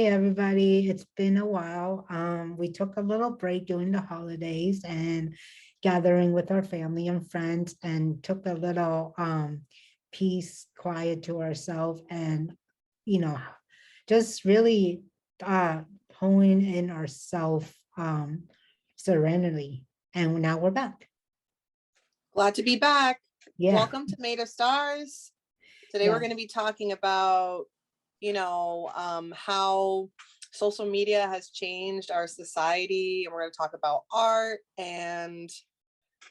Hey everybody, it's been a while. We took a little break during the holidays and gathering with our family and friends and took a little peace, quiet to ourselves and you know, just really honing in our self serenity. And now we're back. Glad to be back. Yeah, Welcome to Made of Stars. Today we're yeah. going to be talking about, how social media has changed our society, and we're going to talk about art and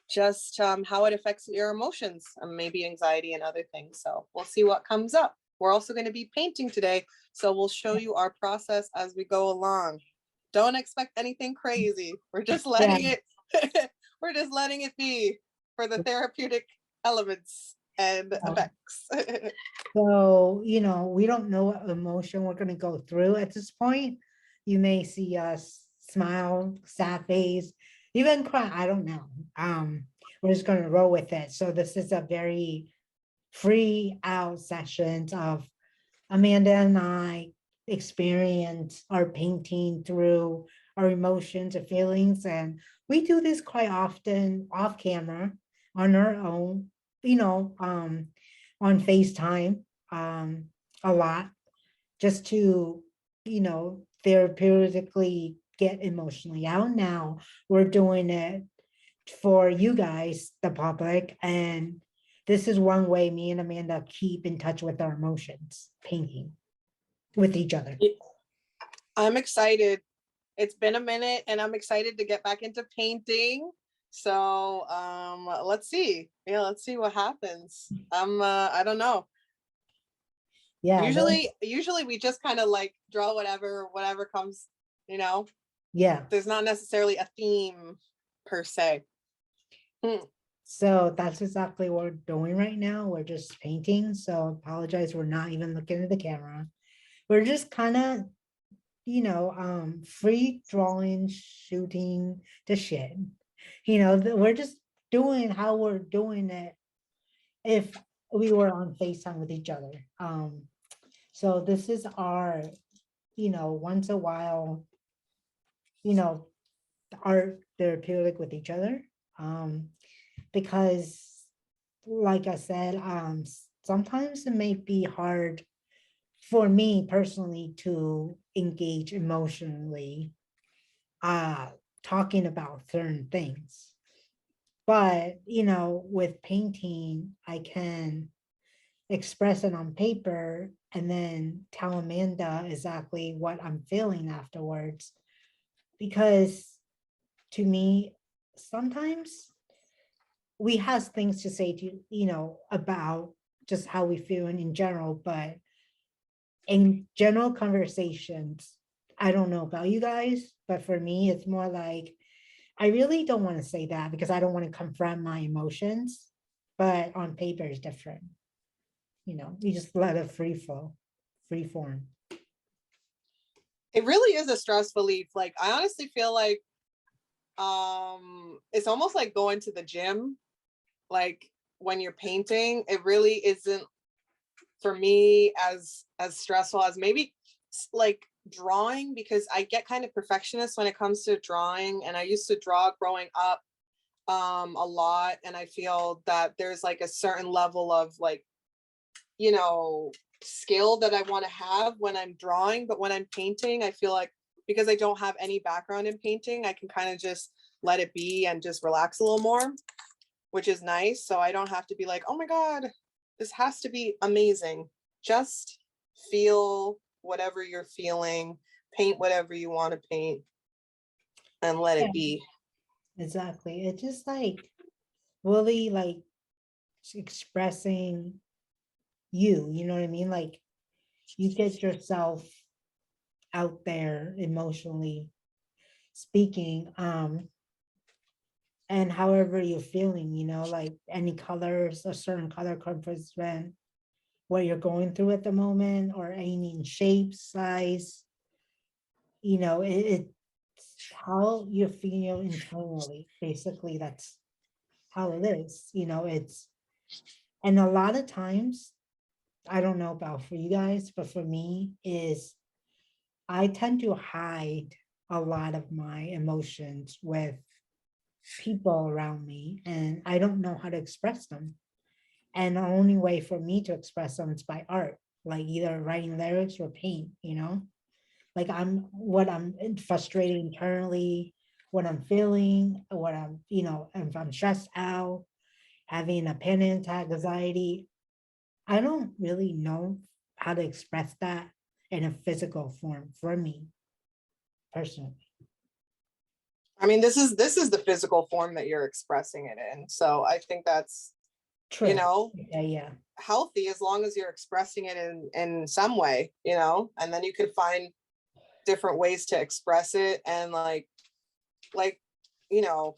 just how it affects your emotions, and maybe anxiety and other things. So we'll see what comes up. We're also going to be painting today, so we'll show you our process as we go along. Don't expect anything crazy. We're just Yeah. letting it we're just letting it be for the therapeutic elements and effects. So, we don't know what emotion we're going to go through at this point. You may see us smile, sad face, even cry. I don't know. We're just going to roll with it. So this is a very free out session of Amanda and I experience our painting through our emotions and feelings. And we do this quite often off camera on our own, on FaceTime a lot just to, therapeutically get emotionally out. Now we're doing it for you guys, the public, and this is one way me and Amanda keep in touch with our emotions, painting with each other. I'm excited. It's been a minute and I'm excited to get back into painting. So let's see. Yeah, let's see what happens. I don't know. Yeah, Usually we just kind of like draw whatever comes, you know. yeah. There's not necessarily a theme per se. So that's exactly what we're doing right now. We're just painting. So apologize, we're not even looking at the camera. We're just kind of, free drawing, shooting the shit. We're just doing how we're doing it if we were on FaceTime with each other. So this is our, once a while, you know, art therapeutic with each other. Because like I said, sometimes it may be hard for me personally to engage emotionally, uh, talking about certain things. But, with painting, I can express it on paper and then tell Amanda exactly what I'm feeling afterwards. Because to me, sometimes we has things to say to, about just how we feel in general, but in general conversations, I don't know about you guys, but for me, it's more like I really don't want to say that because I don't want to confront my emotions, but on paper is different. You just let it free flow, free form. It really is a stress relief. Like I honestly feel like it's almost like going to the gym. Like when you're painting, it really isn't for me as stressful as maybe like drawing, because I get kind of perfectionist when it comes to drawing, and I used to draw growing up a lot, and I feel that there's like a certain level of like, you know, skill that I want to have when I'm drawing, but when I'm painting, I feel like because I don't have any background in painting, I can kind of just let it be and just relax a little more, which is nice. So I don't have to be like, oh my God, this has to be amazing. Just feel whatever you're feeling, paint whatever you want to paint, and let Yeah, it be. exactly. It's just like really like expressing you know what I mean? Like you get yourself out there emotionally speaking, and however you're feeling, like any colors, a certain color could represent what you're going through at the moment, or any shape, size, it's how you feel internally. Basically, that's how it is. And a lot of times, I don't know about for you guys, but for me is I tend to hide a lot of my emotions with people around me, and I don't know how to express them. And the only way for me to express them is by art, like either writing lyrics or paint, you know? Like I'm frustrated internally, what I'm feeling, what I'm, if I'm stressed out, having a panic attack, anxiety, I don't really know how to express that in a physical form for me personally. I mean, this is the physical form that you're expressing it in. So I think that's, you True. know, Yeah, yeah. healthy as long as you're expressing it in some way, and then you can find different ways to express it. And like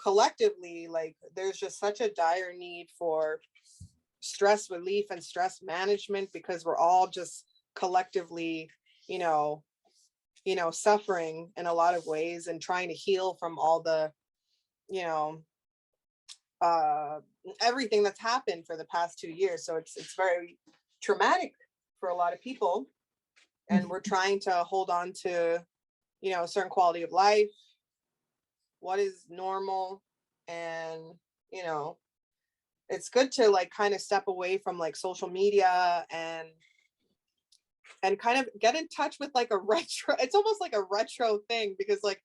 collectively, like there's just such a dire need for stress relief and stress management, because we're all just collectively, you know suffering in a lot of ways and trying to heal from all the, you know uh everything that's happened for the past 2 years. So it's very traumatic for a lot of people, and we're Mhm. trying to hold on to, a certain quality of life, what is normal. And you know it's good to like kind of step away from like social media, and kind of get in touch with like a retro, it's almost like a retro thing, because like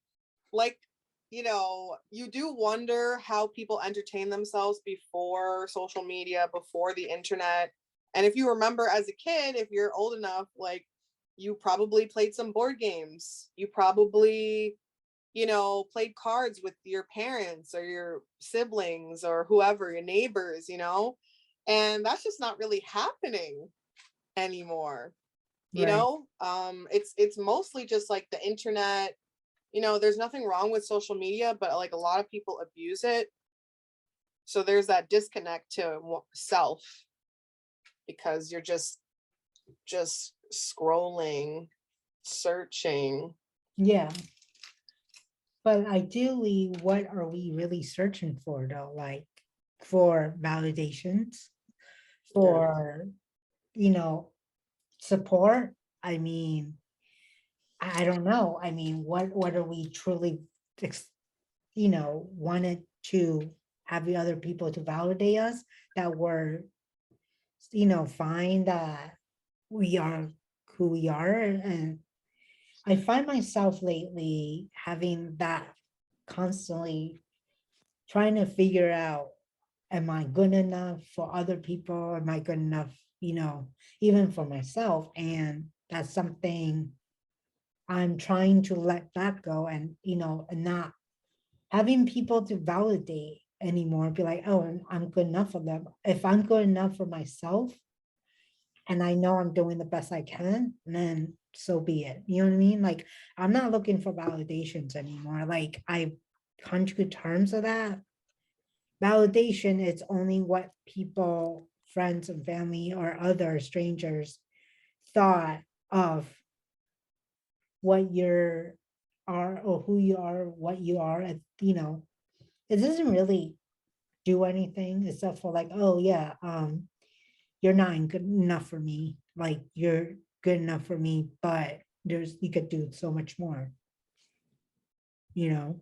you do wonder how people entertain themselves before social media, before the internet. And if you remember as a kid, if you're old enough, like you probably played some board games, you probably played cards with your parents or your siblings or whoever, your neighbors, and that's just not really happening anymore. Right. It's mostly just like the internet. There's nothing wrong with social media, but like a lot of people abuse it. So there's that disconnect to self, because you're just scrolling, searching. Yeah. But ideally, what are we really searching for though? Like for validations, Yeah. for, you know, support? I mean, I don't know. I mean, what are we truly, wanted to have the other people to validate us that we're, fine that we are who we are. And I find myself lately having that constantly trying to figure out, am I good enough for other people? Am I good enough, even for myself? And that's something I'm trying to let that go, and, and not having people to validate anymore, be like, oh, I'm good enough for them. If I'm good enough for myself and I know I'm doing the best I can, then so be it. You know what I mean? Like, I'm not looking for validations anymore. Like, I come to terms of that. Validation is only what people, friends and family or other strangers thought of what you're are or who you are, what you are, it doesn't really do anything except for like, oh yeah, you're not good enough for me. Like you're good enough for me, but you could do so much more, you know?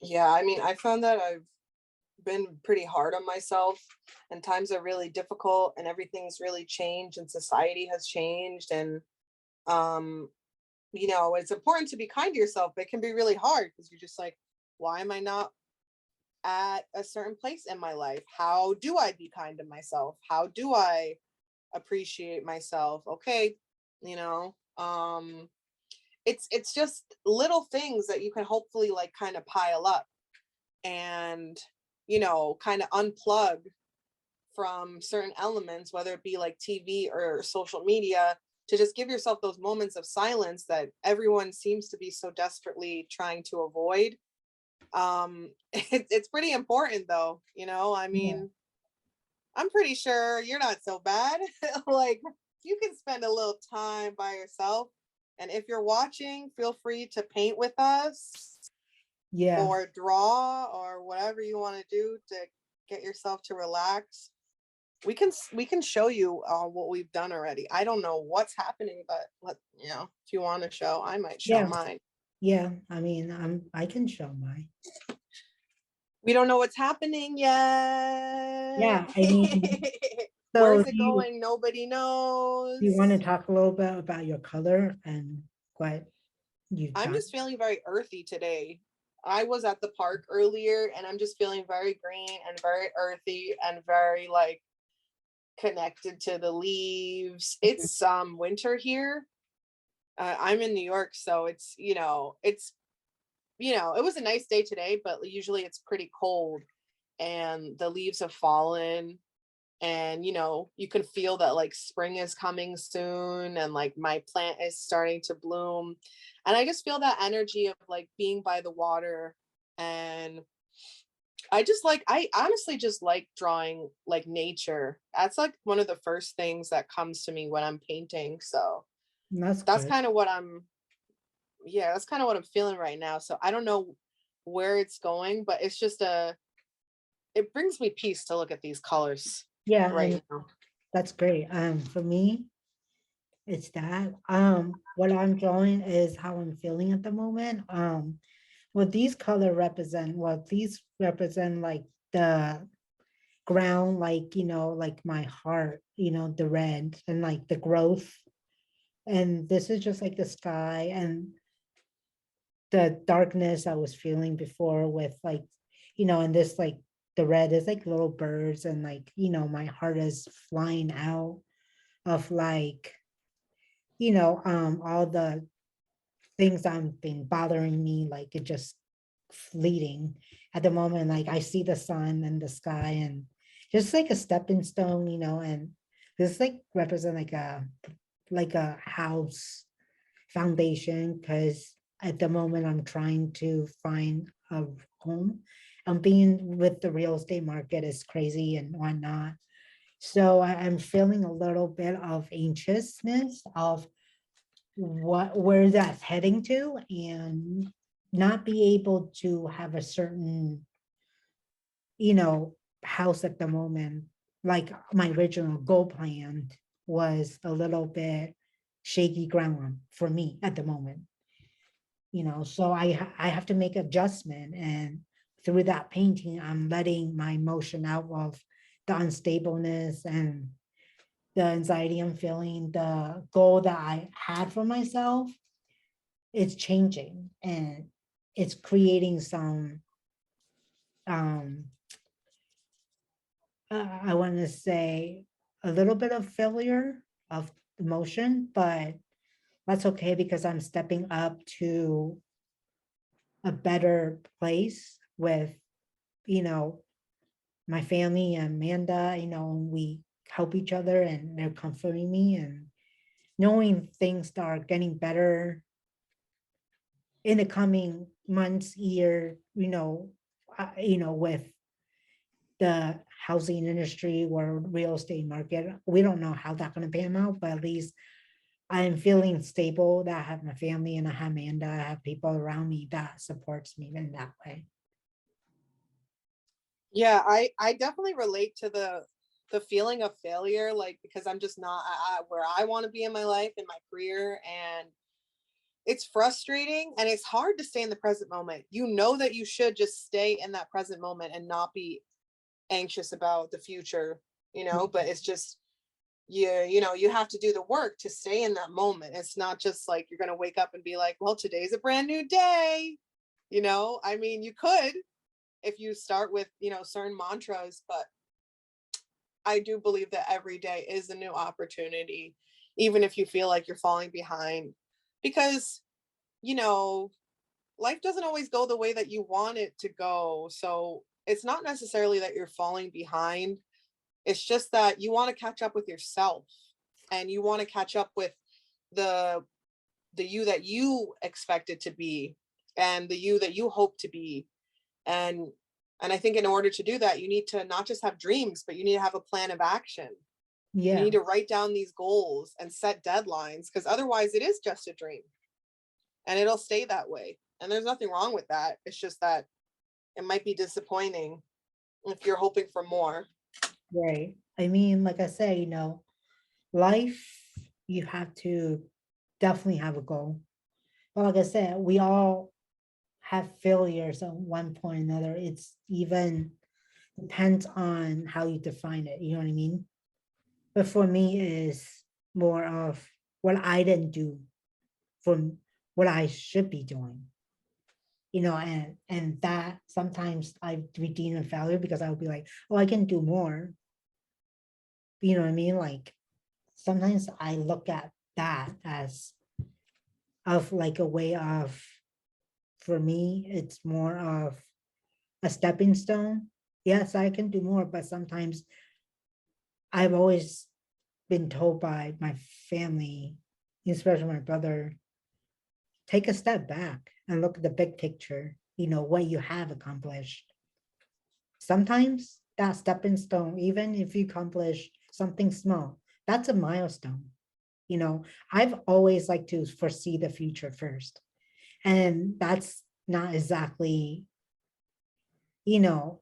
Yeah, I mean, I found that I've been pretty hard on myself, and times are really difficult, and everything's really changed, and society has changed. And um it's important to be kind to yourself, but it can be really hard because you're just like, why am I not at a certain place in my life? How do I be kind to myself? How do I appreciate myself? Okay, you know it's just little things that you can hopefully like kind of pile up, and kind of unplug from certain elements, whether it be like TV or social media, to just give yourself those moments of silence that everyone seems to be so desperately trying to avoid. It's pretty important though, I Yeah. mean, I'm pretty sure you're not so bad. Like, you can spend a little time by yourself. And if you're watching, feel free to paint with us Yeah. or draw or whatever you want to do to get yourself to relax. we can show you what we've done already. I don't know what's happening, but if you want to show, I might show Yeah, mine. yeah. I mean, I can show mine. We don't know what's happening yet. Yeah, I mean, Where so is it going? Nobody do you want to knows. talk a little bit about your color and what you've I'm done? just feeling very earthy today. I was at the park earlier and I'm just feeling very green and very earthy and very like connected to the leaves. It's winter here. I'm in New York, so it was a nice day today, but usually it's pretty cold and the leaves have fallen, and you can feel that like spring is coming soon, and like my plant is starting to bloom, and I just feel that energy of like being by the water. And I honestly just like drawing like nature. That's like one of the first things that comes to me when I'm painting. So That's that's good. kind of what I'm yeah, that's kind of what I'm feeling right now. So I don't know where it's going, but it brings me peace to look at these colors Yeah, and right now. that's great. For me, it's that. What I'm drawing is how I'm feeling at the moment. What these color represent, what these represent like the ground, like like my heart, the red and like the growth. And this is just like the sky and the darkness I was feeling before with like, and this like the red is like little birds and like, my heart is flying out of like, all the things that have been bothering me, like it just fleeting at the moment. Like I see the sun and the sky and just like a stepping stone, and this like represent like a house foundation because at the moment I'm trying to find a home. I'm being with the real estate market is crazy and whatnot. So I'm feeling a little bit of anxiousness of where that's heading to and not be able to have a certain you know house at the moment. Like my original goal plan was a little bit shaky ground for me at the moment. So I have to make adjustment, and through that painting I'm letting my emotion out of the unstableness and the anxiety I'm feeling. The goal that I had for myself, it's changing and it's creating some um I want to say a little bit of failure of emotion, but that's okay because I'm stepping up to a better place with you know my family and Amanda. We help each other and they're comforting me and knowing things are getting better in the coming months, year, with the housing industry or real estate market. We don't know how that's going to pan out, but at least I'm feeling stable that I have my family and I have Amanda, I have people around me that supports me in that way. Yeah, I definitely relate to the feeling of failure, like because I'm just not where I want to be in my life, in my career, and it's frustrating and it's hard to stay in the present moment. You know that you should just stay in that present moment and not be anxious about the future, but it's just you have to do the work to stay in that moment. It's not just like you're going to wake up and be like, well, today's a brand new day. I mean, you could if you start with, certain mantras, but I do believe that every day is a new opportunity, even if you feel like you're falling behind, because, you know, life doesn't always go the way that you want it to go. So it's not necessarily that you're falling behind. It's just that you want to catch up with yourself, and you want to catch up with the the you that you expected to be, and the you that you hope to be. And and I think in order to do that, you need to not just have dreams, but you need to have a plan of action. You Yeah, need to write down these goals and set deadlines, because otherwise it is just a dream and it'll stay that way. And there's nothing wrong with that. It's just that it might be disappointing if you're hoping for more. right. I mean, like I say, life, you have to definitely have a goal. But like I said, we all have failures at one point or another. It's even depends on how you define it. You know what I mean? But for me, is more of what I didn't do from what I should be doing. And that sometimes I redeem a failure because I would be like, oh, I can do more. You know what I mean? Like sometimes I look at that as of like a way of, for me, it's more of a stepping stone. Yes, I can do more, but sometimes I've always been told by my family, especially my brother, take a step back and look at the big picture, what you have accomplished. Sometimes that stepping stone, even if you accomplish something small, that's a milestone. You know, I've always liked to foresee the future first. And that's not exactly, you know,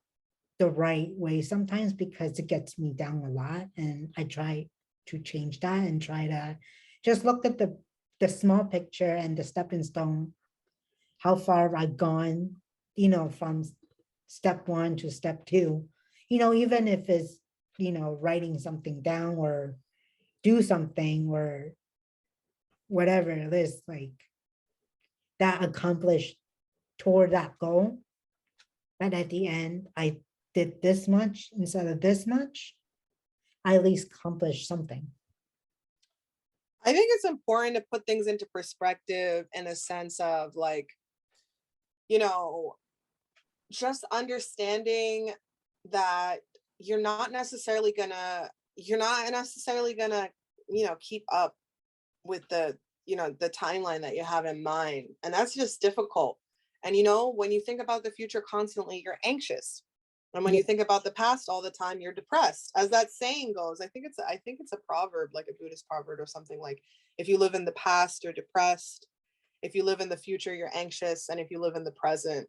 the right way sometimes because it gets me down a lot. And I try to change that and try to just look at the small picture and the stepping stone, how far I've gone, from step one to step two, even if it's, writing something down or do something or whatever it is, like that accomplished toward that goal. But at the end, I did this much instead of this much. I at least accomplished something. I think it's important to put things into perspective in a sense of like, you know, just understanding that you're not necessarily gonna, keep up with the timeline that you have in mind. And that's just difficult. And when you think about the future constantly, you're anxious. And when Yeah, you think about the past all the time, you're depressed. As that saying goes, I think it's a proverb, like a Buddhist proverb or something like, if you live in the past, you're depressed. If you live in the future, you're anxious. And if you live in the present,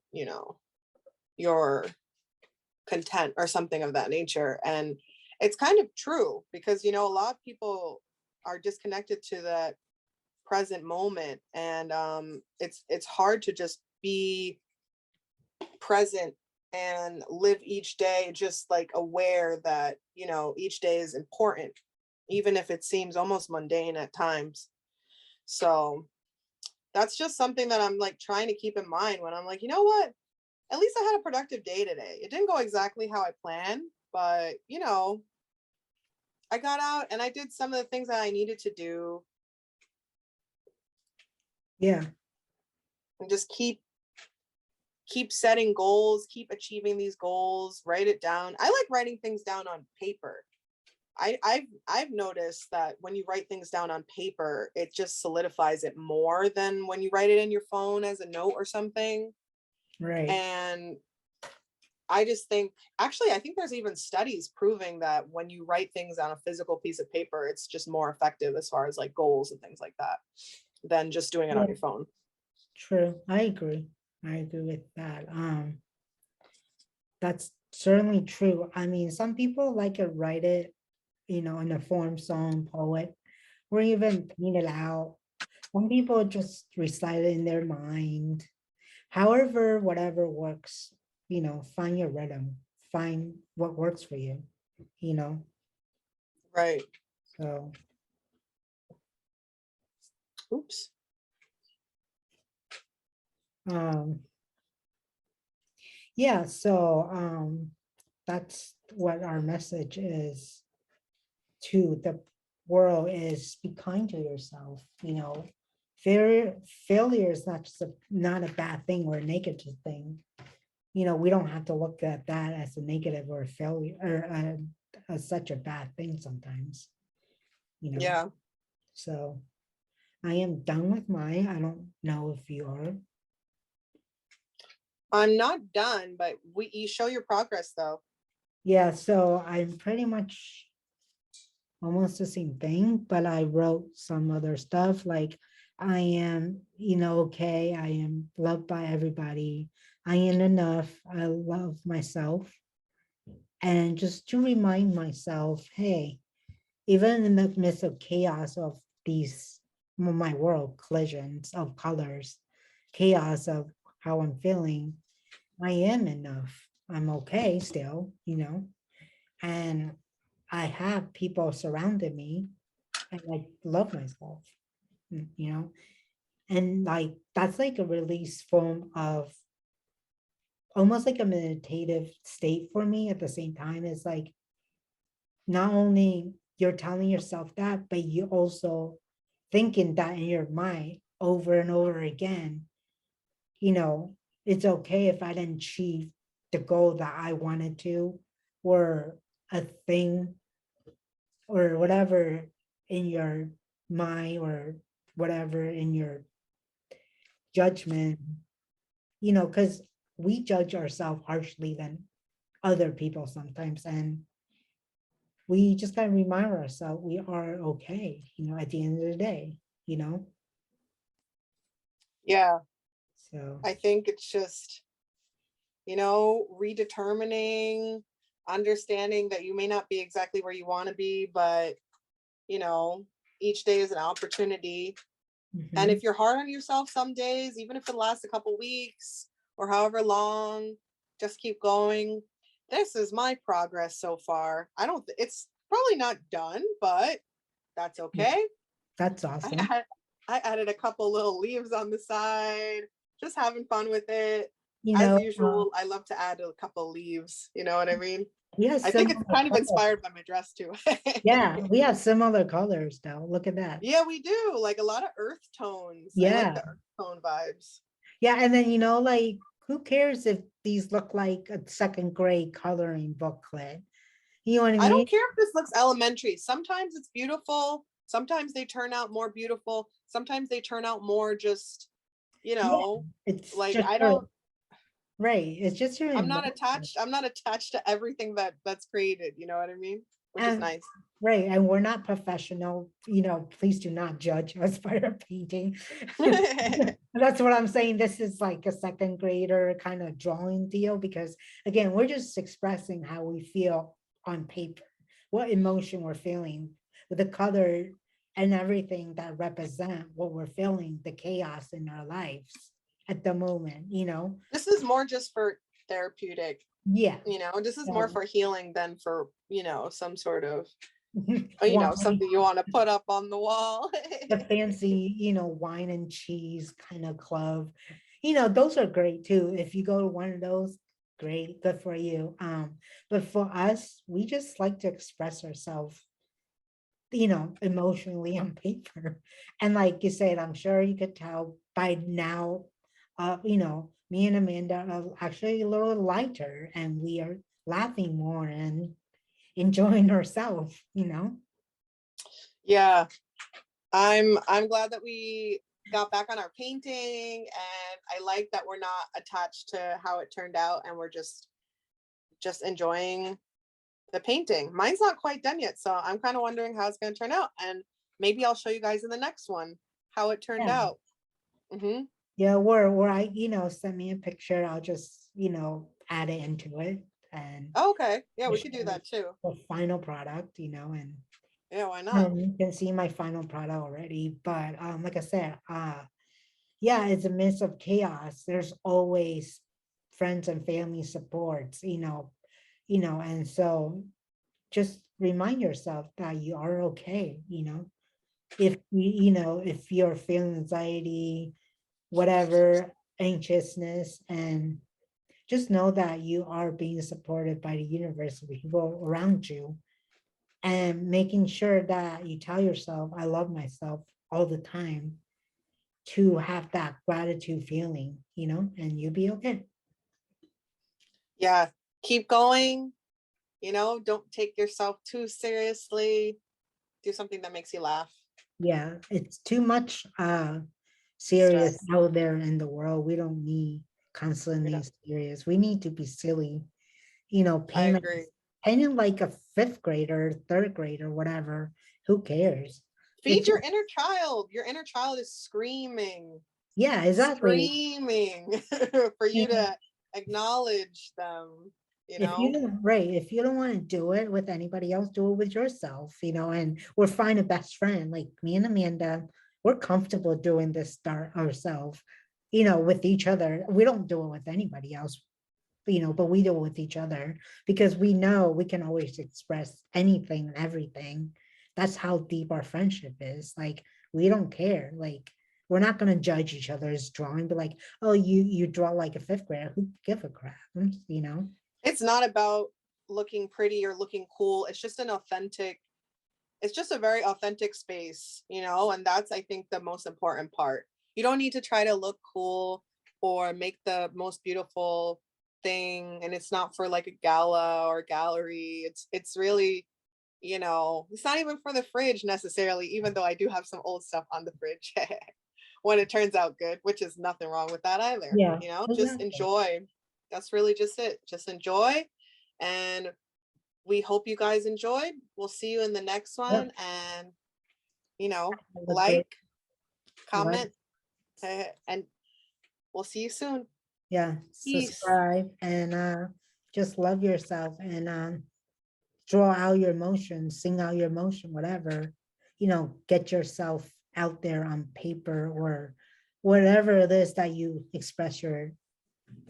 you're content or something of that nature. And it's kind of true because a lot of people are disconnected to that present moment, and it's hard to just be present and live each day just like aware that each day is important, even if it seems almost mundane at times. So that's just something that I'm like trying to keep in mind when I'm like, you know what, at least I had a productive day today. It didn't go exactly how I planned, but I got out and I did some of the things that I needed to do, yeah, and just keep setting goals, keep achieving these goals, write it down. I like writing things down on paper. I've noticed that when you write things down on paper, it just solidifies it more than when you write it in your phone as a note or something. right. And I just think, actually, I think there's even studies proving that when you write things on a physical piece of paper, it's just more effective as far as like goals and things like that than just doing it on Yeah, your phone. true. I agree. I agree with that. That's certainly true. I mean, some people like to write it, in a form, song, poet, or even paint it out. Some people just recite it in their mind. However, whatever works, find your rhythm, find what works for you, you know. Right. So, Oops. um, yeah, so that's what our message is to the world is be kind to yourself, failure is not a bad thing or a negative thing. We don't have to look at that as a negative or a failure or as such a bad thing sometimes, you know. Yeah. So I am done with mine. I don't know if you are. I'm not done, but you show your progress though. Yeah, so I'm pretty much almost the same thing, but I wrote some other stuff like I am, okay, I am loved by everybody. I am enough. I love myself. And just to remind myself, hey, even in the midst of chaos of these, my world collisions of colors, chaos of how I'm feeling, I am enough. I'm okay still, and I have people surrounding me and I love myself, you know, and like that's like a release form of almost like a meditative state for me at the same time. It's like not only you're telling yourself that, but you also thinking that in your mind over and over again, you know, it's okay if I didn't achieve the goal that I wanted to, or a thing, or whatever in your mind, or whatever in your judgment, because we judge ourselves harshly than other people sometimes. And we just got to remind ourselves we are okay, at the end of the day, you know? Yeah, So, I think it's just, redetermining, understanding that you may not be exactly where you want to be, but, you know, each day is an opportunity. And mhm. if you're hard on yourself some days, even if it lasts a couple weeks or however long, just keep going. This is my progress so far. I don't, it's probably not done, but that's okay. That's I awesome. had, I added a couple little leaves on the side, just having fun with it. You As know, usual, I love to add a couple leaves. You know what I mean? we have I think similar it's kind of colors. inspired by my dress too. Yeah, we have similar colors though. Look at that. Yeah, we do. Like a lot of earth tones. I like Yeah. the earth tone vibes. Yeah. And then, like, who cares if these look like a second grade coloring booklet? You know what I I mean? don't care if this looks elementary. Sometimes it's beautiful. Sometimes they turn out more beautiful. Sometimes they turn out more just, you Yeah. know, It's like just I your, don't, right. It's just your I'm not emotion. attached. I'm not attached to everything that's created. You know what I mean? Which is And nice. right, and we're not professional, please do not judge us by our painting. That's what I'm saying. This is like a second grader kind of drawing deal because again, we're just expressing how we feel on paper, what emotion we're feeling with the color and everything that represent what we're feeling, the chaos in our lives at the moment. This is more just for therapeutic. Yeah. This is more So, for healing than for, some sort of, wine, something you want to put up on the wall. the fancy, wine and cheese kind of club. Those are great too. If you go to one of those, great, good for you. But for us, we just like to express ourselves, emotionally on paper. And like you said, I'm sure you could tell by now, me and Amanda are actually a little lighter and we are laughing more and enjoying ourselves. Yeah. I'm glad that we got back on our painting, and I like that we're not attached to how it turned out, and we're just enjoying the painting. Mine's not quite done yet, so I'm kind of wondering how it's going to turn out, and maybe I'll show you guys in the next one how it turned Yeah. out. Hmm. Yeah, where I, send me a picture, I'll just, add it into it and Okay, yeah, we just could do show that too. the final product, and Yeah, why not? you can see my final product already. But like I said, yeah, it's a midst of chaos. There's always friends and family supports, and so just remind yourself that you are okay. If you're feeling anxiety, whatever, anxiousness, and just know that you are being supported by the universe, the people around you, and making sure that you tell yourself, I love myself all the time to have that gratitude feeling, and you'll be okay. Yeah, keep going. Don't take yourself too seriously. Do something that makes you laugh. Yeah, it's too much serious Stress. out there in the world. We don't need We constantly don't. serious. We need to be silly, I agree. painting like a fifth grader, third grader, whatever. Who cares? Feed It's your just, inner child. Your inner child is screaming, yeah, exactly. screaming for you to acknowledge them. you If you know? don't, right, if you don't want to do it with anybody else, do it with yourself, and we're fine a best friend, like me and Amanda, we're comfortable doing this start ourselves, with each other. We don't do it with anybody else, but we do it with each other because we know we can always express anything and everything. That's how deep our friendship is. Like, we don't care. Like, we're not gonna judge each other's drawing, but like, oh, you draw like a fifth grader. Who give a crap? It's not about looking pretty or looking cool. It's just a very authentic space, and that's, I think, the most important part. You don't need to try to look cool or make the most beautiful thing, and it's not for like a gala or gallery. It's really, it's not even for the fridge necessarily, even though I do have some old stuff on the fridge when it turns out good, which is nothing wrong with that either. Yeah, Just exactly. enjoy. That's really just it. Just enjoy. And we hope you guys enjoyed. We'll see you in the next one. Yep. And, Have a great like, life. comment, and we'll see you soon. Yeah, Peace. subscribe and just love yourself and draw out your emotions, sing out your emotion, whatever. Get yourself out there on paper or whatever it is that you express your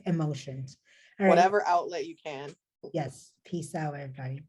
emotions. All right. Whatever outlet you can. Yes. Peace out, everybody.